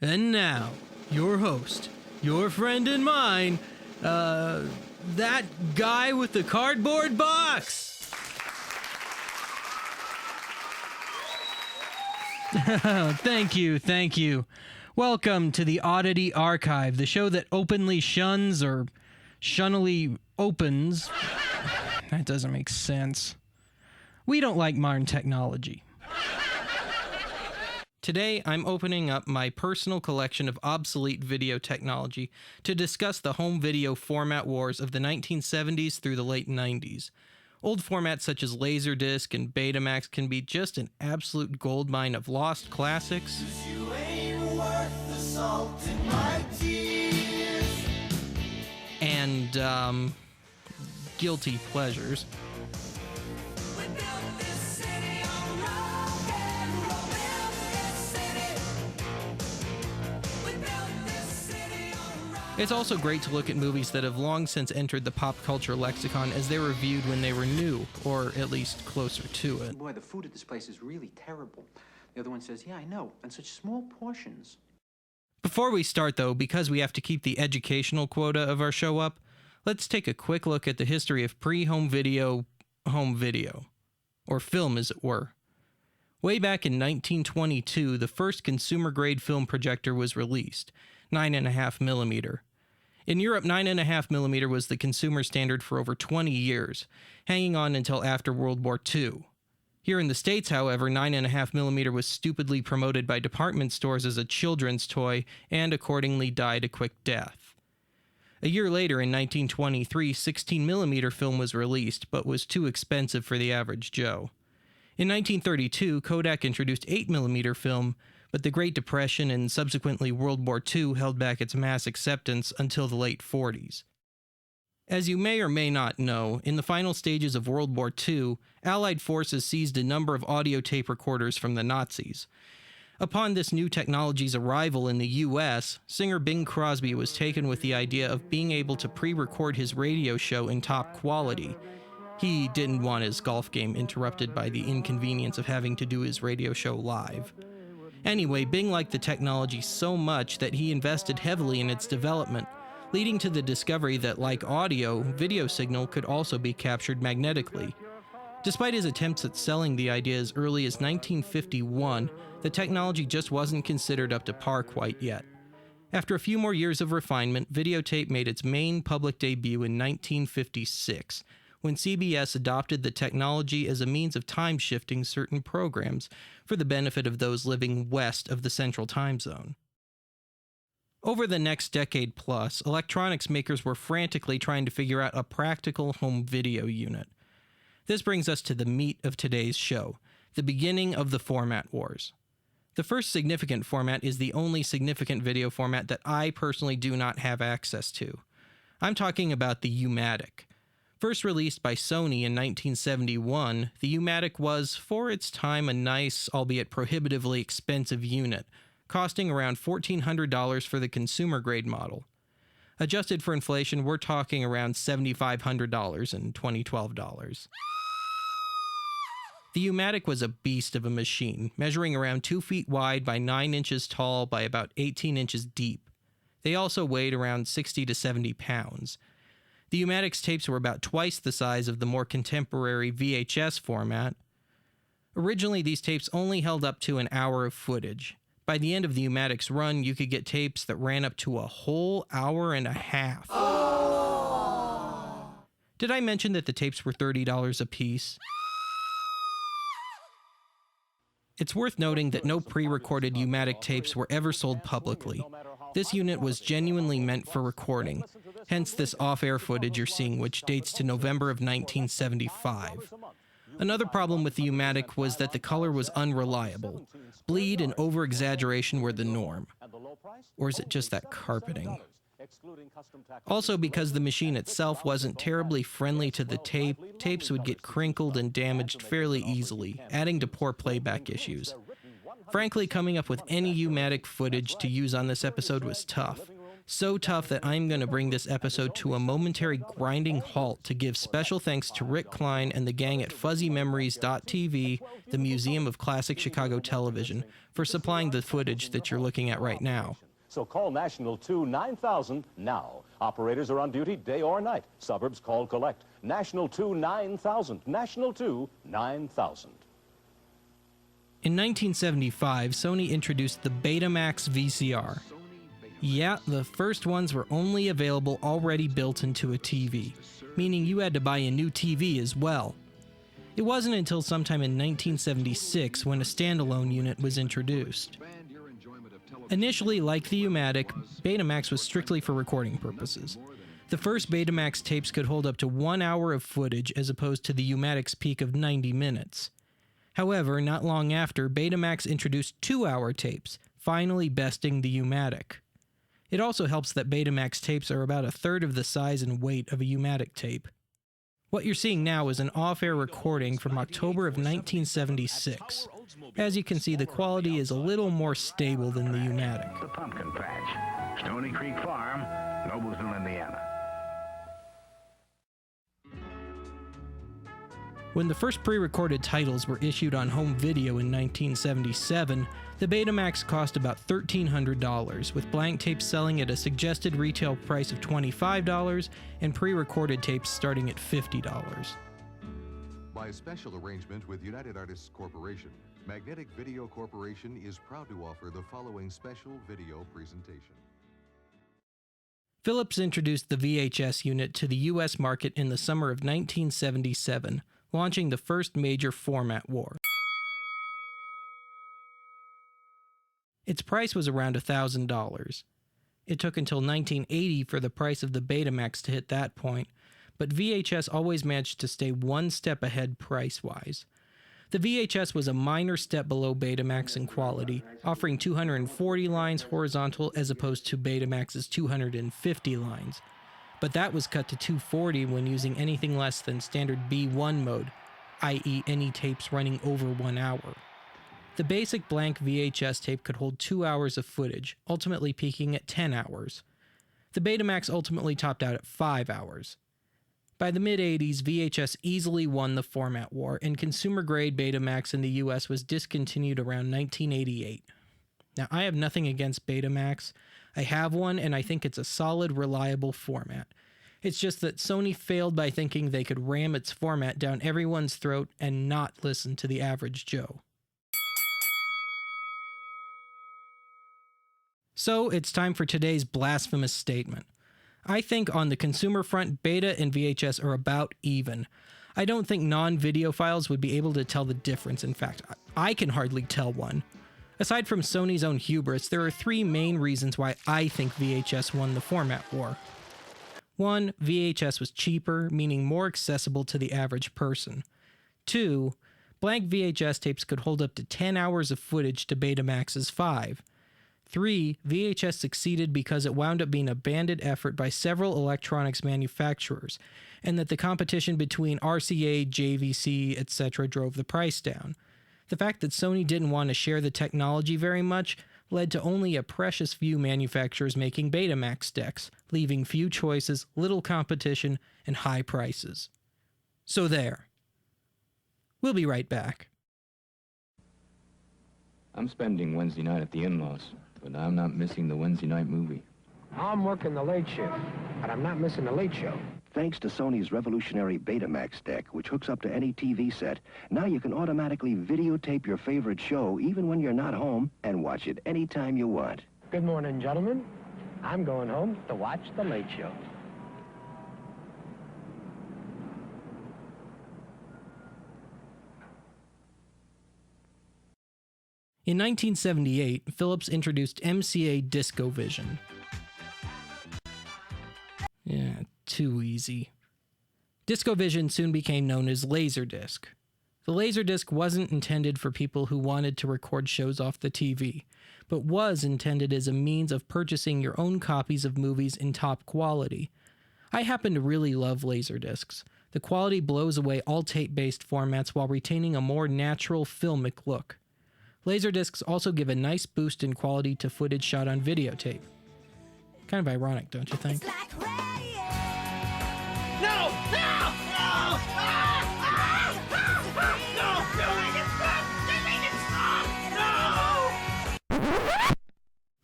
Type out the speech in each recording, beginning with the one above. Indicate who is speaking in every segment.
Speaker 1: And now, your host, your friend and mine, that guy with the cardboard box. Thank you. Welcome to the Oddity Archive, the show that openly shuns or shunnily opens. That doesn't make sense. We don't like modern technology. Today, I'm opening up my personal collection of obsolete video technology to discuss the home video format wars of the 1970s through the late 90s. Old formats such as Laserdisc and Betamax can be just an absolute goldmine of lost classics and guilty pleasures. It's also great to look at movies that have long since entered the pop culture lexicon as they were viewed when they were new, or at least closer to it.
Speaker 2: Boy, the food at this place is really terrible. The other one says, yeah, I know, and such small portions.
Speaker 1: Before we start, though, because we have to keep the educational quota of our show up, let's take a quick look at the history of pre-home video, or film as it were. Way back in 1922, the first consumer-grade film projector was released, 9.5mm. In Europe, 9.5mm was the consumer standard for over 20 years, hanging on until after World War II. Here in the States, however, 9.5mm was stupidly promoted by department stores as a children's toy and accordingly died a quick death. A year later, in 1923, 16mm film was released, but was too expensive for the average Joe. In 1932, Kodak introduced 8mm film, but the Great Depression and subsequently World War II held back its mass acceptance until the late 40s. As you may or may not know, in the final stages of World War II, Allied forces seized a number of audio tape recorders from the Nazis. Upon this new technology's arrival in the U.S., singer Bing Crosby was taken with the idea of being able to pre-record his radio show in top quality. He didn't want his golf game interrupted by the inconvenience of having to do his radio show live. Anyway, Bing liked the technology so much that he invested heavily in its development, leading to the discovery that, like audio, video signal could also be captured magnetically. Despite his attempts at selling the idea as early as 1951, the technology just wasn't considered up to par quite yet. After a few more years of refinement, videotape made its main public debut in 1956, when CBS adopted the technology as a means of time-shifting certain programs for the benefit of those living west of the Central Time Zone. Over the next decade plus, electronics makers were frantically trying to figure out a practical home video unit. This brings us to the meat of today's show, the beginning of the format wars. The first significant format is the only significant video format that I personally do not have access to. I'm talking about the U-matic. First released by Sony in 1971, the U-matic was, for its time, a nice, albeit prohibitively expensive unit, costing around $1,400 for the consumer-grade model. Adjusted for inflation, we're talking around $7,500 in 2012 dollars. The U-matic was a beast of a machine, measuring around 2 feet wide by 9 inches tall by about 18 inches deep. They also weighed around 60 to 70 pounds. The U-matic's tapes were about twice the size of the more contemporary VHS format. Originally, these tapes only held up to an hour of footage. By the end of the U-matic's run, you could get tapes that ran up to a whole hour and a half. Did I mention that the tapes were $30 a piece? It's worth noting that no pre-recorded U-matic tapes were ever sold publicly. This unit was genuinely meant for recording, hence this off-air footage you're seeing, which dates to November of 1975. Another problem with the U-matic was that the color was unreliable. Bleed and over-exaggeration were the norm. Or is it just that carpeting? Also, because the machine itself wasn't terribly friendly to the tape, tapes would get crinkled and damaged fairly easily, adding to poor playback issues. Frankly, coming up with any U-matic footage to use on this episode was tough. So tough that I'm going to bring this episode to a momentary grinding halt to give special thanks to Rick Klein and the gang at fuzzymemories.tv, the Museum of Classic Chicago Television, for supplying the footage that you're looking at right now.
Speaker 3: So call National 2 9000 now. Operators are on duty day or night. Suburbs call collect. National 2 9000. National 2 9000.
Speaker 1: In 1975, Sony introduced the Betamax VCR. Yeah, the first ones were only available already built into a TV, meaning you had to buy a new TV as well. It wasn't until sometime in 1976 when a standalone unit was introduced. Initially, like the U-matic, Betamax was strictly for recording purposes. The first Betamax tapes could hold up to 1 hour of footage as opposed to the U-matic's peak of 90 minutes. However, not long after, Betamax introduced 2-hour tapes, finally besting the U-matic. It also helps that Betamax tapes are about a third of the size and weight of a U-matic tape. What you're seeing now is an off-air recording from October of 1976. As you can see, the quality is a little more stable than the U-matic.
Speaker 4: The Pumpkin Patch, Stony Creek Farm, Noblesville, Indiana.
Speaker 1: When the first pre-recorded titles were issued on home video in 1977, the Betamax cost about $1,300, with blank tapes selling at a suggested retail price of $25 and pre-recorded tapes starting at $50.
Speaker 5: By special arrangement with United Artists Corporation, Magnetic Video Corporation is proud to offer the following special video presentation.
Speaker 1: Philips introduced the VHS unit to the U.S. market in the summer of 1977, launching the first major format war. Its price was around $1,000. It took until 1980 for the price of the Betamax to hit that point, but VHS always managed to stay one step ahead price-wise. The VHS was a minor step below Betamax in quality, offering 240 lines horizontal as opposed to Betamax's 250 lines. But that was cut to 240 when using anything less than standard B1 mode, i.e. any tapes running over 1 hour. The basic blank VHS tape could hold 2 hours of footage, ultimately peaking at 10 hours. The Betamax ultimately topped out at 5 hours. By the mid-80s, VHS easily won the format war, and consumer-grade Betamax in the US was discontinued around 1988. Now, I have nothing against Betamax. I have one, and I think it's a solid, reliable format. It's just that Sony failed by thinking they could ram its format down everyone's throat and not listen to the average Joe. So, it's time for today's blasphemous statement. I think on the consumer front, Beta and VHS are about even. I don't think non-videophiles would be able to tell the difference. In fact, I can hardly tell one. Aside from Sony's own hubris, there are 3 main reasons why I think VHS won the format war. 1. VHS was cheaper, meaning more accessible to the average person. 2. Blank VHS tapes could hold up to 10 hours of footage to Betamax's 5. 3. VHS succeeded because it wound up being a banded effort by several electronics manufacturers, and that the competition between RCA, JVC, etc. drove the price down. The fact that Sony didn't want to share the technology very much led to only a precious few manufacturers making Betamax decks, leaving few choices, little competition, and high prices. So there. We'll be right back.
Speaker 6: I'm spending Wednesday night at the in-laws, but I'm not missing the Wednesday night movie.
Speaker 7: I'm working the late shift, but I'm not missing the late show.
Speaker 8: Thanks to Sony's revolutionary Betamax deck, which hooks up to any TV set, now you can automatically videotape your favorite show even when you're not home and watch it anytime you want.
Speaker 7: Good morning, gentlemen. I'm going home to watch the late show.
Speaker 1: In 1978, Philips introduced MCA DiscoVision. Yeah, too easy. DiscoVision soon became known as Laserdisc. The Laserdisc wasn't intended for people who wanted to record shows off the TV, but was intended as a means of purchasing your own copies of movies in top quality. I happen to really love Laserdiscs. The quality blows away all tape-based formats while retaining a more natural filmic look. Laserdiscs also give a nice boost in quality to footage shot on videotape. Kind of ironic, don't you think?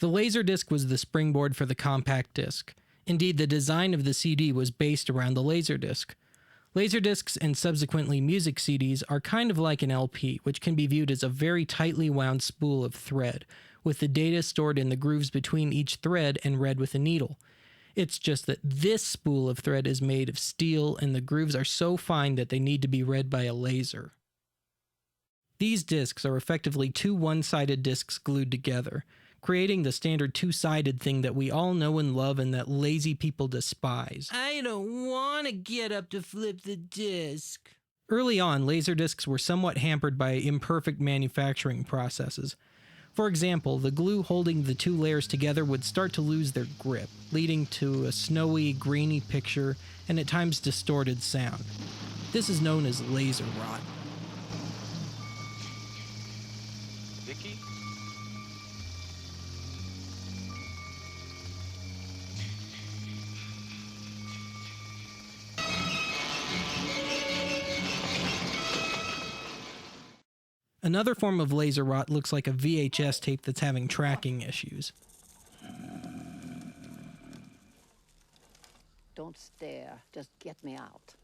Speaker 1: The Laserdisc was the springboard for the compact disc. Indeed, the design of the CD was based around the Laserdisc. Laserdiscs and subsequently music CDs are kind of like an LP, which can be viewed as a very tightly wound spool of thread, with the data stored in the grooves between each thread and read with a needle. It's just that this spool of thread is made of steel and the grooves are so fine that they need to be read by a laser. These discs are effectively two one-sided discs glued together, creating the standard two-sided thing that we all know and love and that lazy people despise. I don't want to get up to flip the disc. Early on, Laserdiscs were somewhat hampered by imperfect manufacturing processes. For example, the glue holding the two layers together would start to lose their grip, leading to a snowy, grainy picture and at times distorted sound. This is known as laser rot.
Speaker 9: Vicky?
Speaker 1: Another form of laser rot looks like a VHS tape that's having tracking issues.
Speaker 10: Don't stare, just get me out.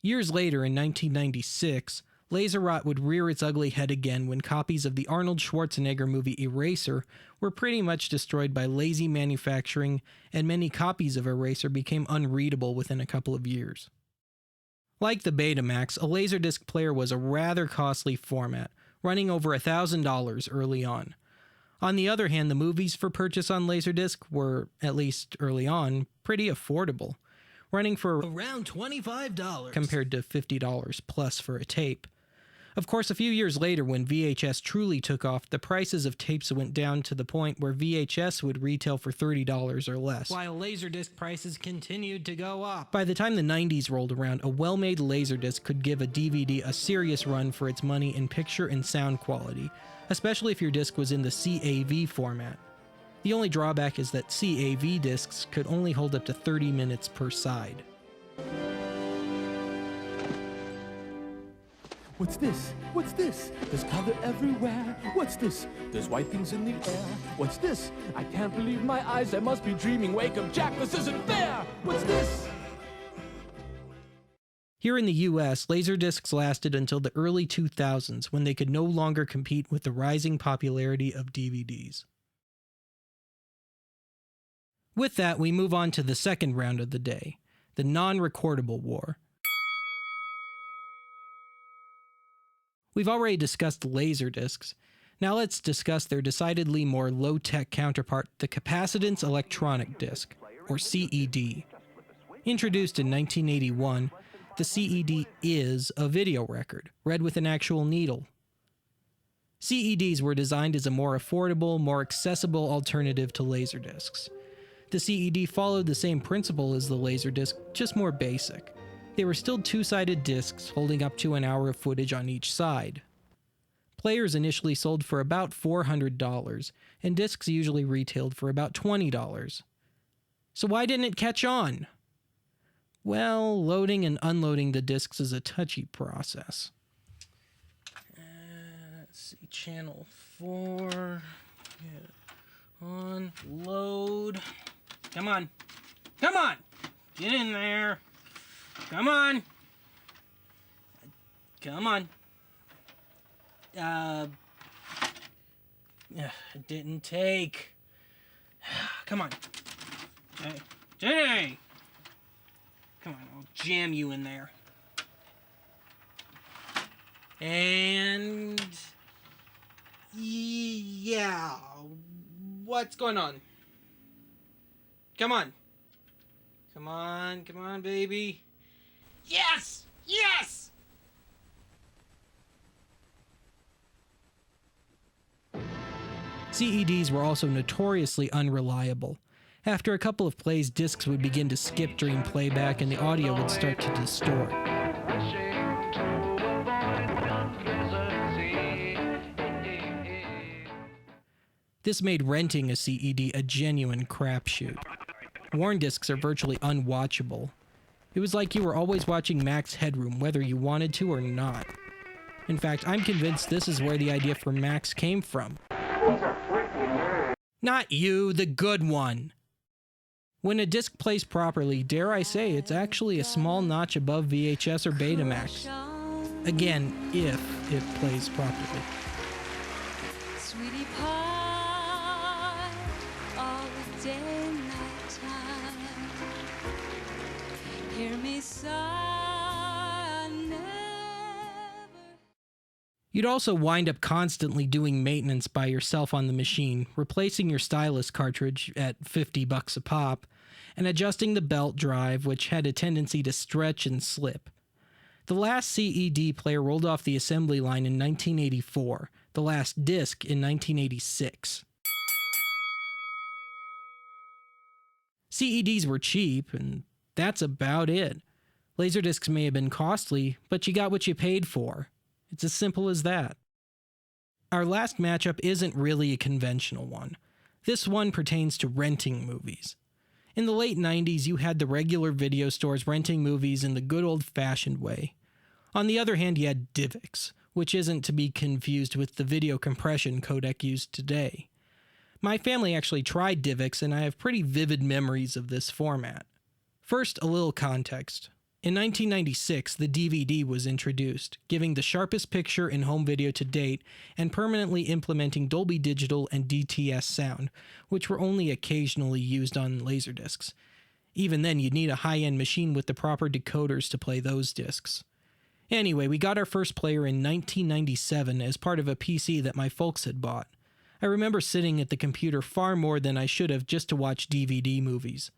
Speaker 1: Years later, in 1996, laser rot would rear its ugly head again when copies of the Arnold Schwarzenegger movie Eraser were pretty much destroyed by lazy manufacturing, and many copies of Eraser became unreadable within a couple of years. Like the Betamax, a Laserdisc player was a rather costly format, running over $1,000 early on. On the other hand, the movies for purchase on Laserdisc were, at least early on, pretty affordable, running for around $25 compared to $50 plus for a tape. Of course, a few years later, when VHS truly took off, the prices of tapes went down to the point where VHS would retail for $30 or less, while Laserdisc prices continued to go up. By the time the 90s rolled around, a well-made Laserdisc could give a DVD a serious run for its money in picture and sound quality, especially if your disc was in the CAV format. The only drawback is that CAV discs could only hold up to 30 minutes per side.
Speaker 11: What's this? What's this? There's color everywhere. What's this? There's white things in the air. What's this? I can't believe my eyes. I must be dreaming. Wake up, Jack. This isn't fair. What's this?
Speaker 1: Here in the US, Laserdiscs lasted until the early 2000s when they could no longer compete with the rising popularity of DVDs. With that, we move on to the second round of the day, the non-recordable war. We've already discussed Laserdiscs. Now let's discuss their decidedly more low-tech counterpart, the Capacitance electronic disc, or CED. Introduced in 1981, the CED is a video record, read with an actual needle. CEDs were designed as a more affordable, more accessible alternative to Laserdiscs. The CED followed the same principle as the Laserdisc, just more basic. They were still two-sided discs holding up to an hour of footage on each side. Players initially sold for about $400, and discs usually retailed for about $20. So why didn't it catch on? Well, loading and unloading the discs is a touchy process. Let's see, channel 4, on, load. Come on, come on, get in there. Come on. Come on. It didn't take. Come on. Hey. Come on, I'll jam you in there. And yeah. What's going on? Come on. Come on, baby. Yes! Yes! CEDs were also notoriously unreliable. After a couple of plays, discs would begin to skip during playback and the audio would start to distort. This made renting a CED a genuine crapshoot. Worn discs are virtually unwatchable. It was like you were always watching Max Headroom, whether you wanted to or not. In fact, I'm convinced this is where the idea for Max came from. Not you, the good one. When a disc plays properly, dare I say, it's actually a small notch above VHS or Betamax. Again, if it plays properly.
Speaker 12: Sweetie pie, all the day and night time. Hear me sigh, never.
Speaker 1: You'd also wind up constantly doing maintenance by yourself on the machine, replacing your stylus cartridge at $50 a pop, and adjusting the belt drive, which had a tendency to stretch and slip. The last CED player rolled off the assembly line in 1984, the last disc in 1986. CEDs were cheap, and that's about it. Laserdiscs may have been costly, but you got what you paid for. It's as simple as that. Our last matchup isn't really a conventional one. This one pertains to renting movies. In the late 90s, you had the regular video stores renting movies in the good old-fashioned way. On the other hand, you had Divx, which isn't to be confused with the video compression codec used today. My family actually tried Divx, and I have pretty vivid memories of this format. First, a little context. In 1996, the DVD was introduced, giving the sharpest picture in home video to date and permanently implementing Dolby Digital and DTS sound, which were only occasionally used on Laserdiscs. Even then, you'd need a high-end machine with the proper decoders to play those discs. Anyway, we got our first player in 1997 as part of a PC that my folks had bought. I remember sitting at the computer far more than I should have just to watch DVD movies.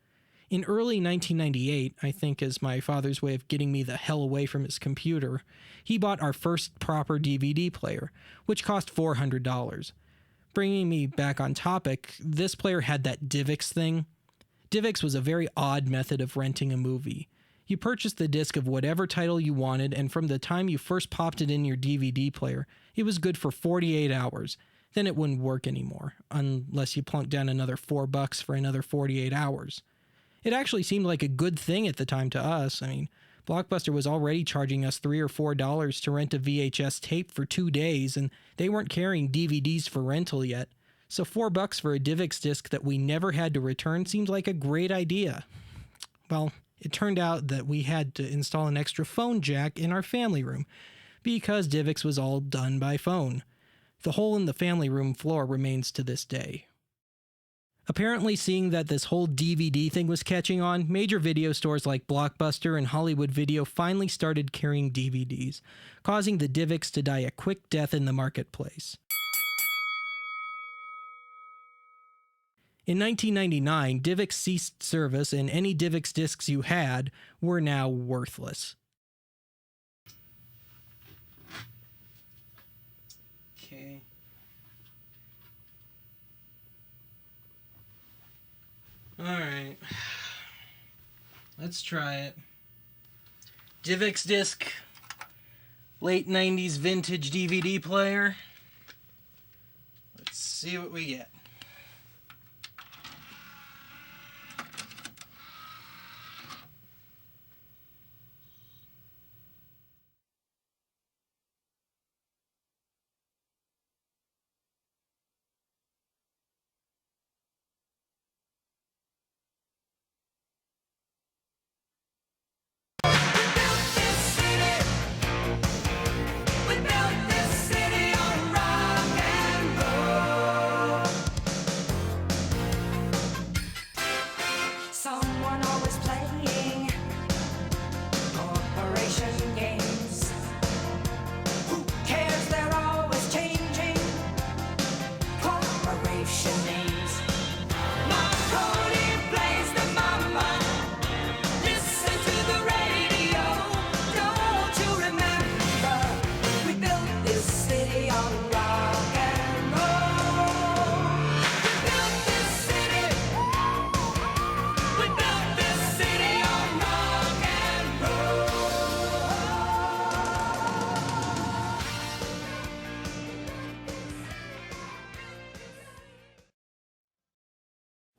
Speaker 1: In early 1998, I think as my father's way of getting me the hell away from his computer, he bought our first proper DVD player, which cost $400. Bringing me back on topic, this player had that Divx thing. Divx was a very odd method of renting a movie. You purchased the disc of whatever title you wanted, and from the time you first popped it in your DVD player, it was good for 48 hours. Then it wouldn't work anymore, unless you plunked down another $4 for another 48 hours. It actually seemed like a good thing at the time to us. I mean, Blockbuster was already charging us $3 or $4 to rent a VHS tape for 2 days, and they weren't carrying DVDs for rental yet. So $4 for a Divx disc that we never had to return seemed like a great idea. Well, it turned out that we had to install an extra phone jack in our family room, because Divx was all done by phone. The hole in the family room floor remains to this day. Apparently, seeing that this whole DVD thing was catching on, major video stores like Blockbuster and Hollywood Video finally started carrying DVDs, causing the Divx to die a quick death in the marketplace. In 1999, Divx ceased service, and any Divx discs you had were now worthless. Okay. Alright. Let's try it. Divx disc. Late 90s vintage DVD player. Let's see what we get.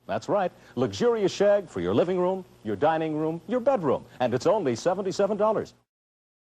Speaker 3: That's right. Luxurious shag for your living room, your dining room, your bedroom. And it's only $77.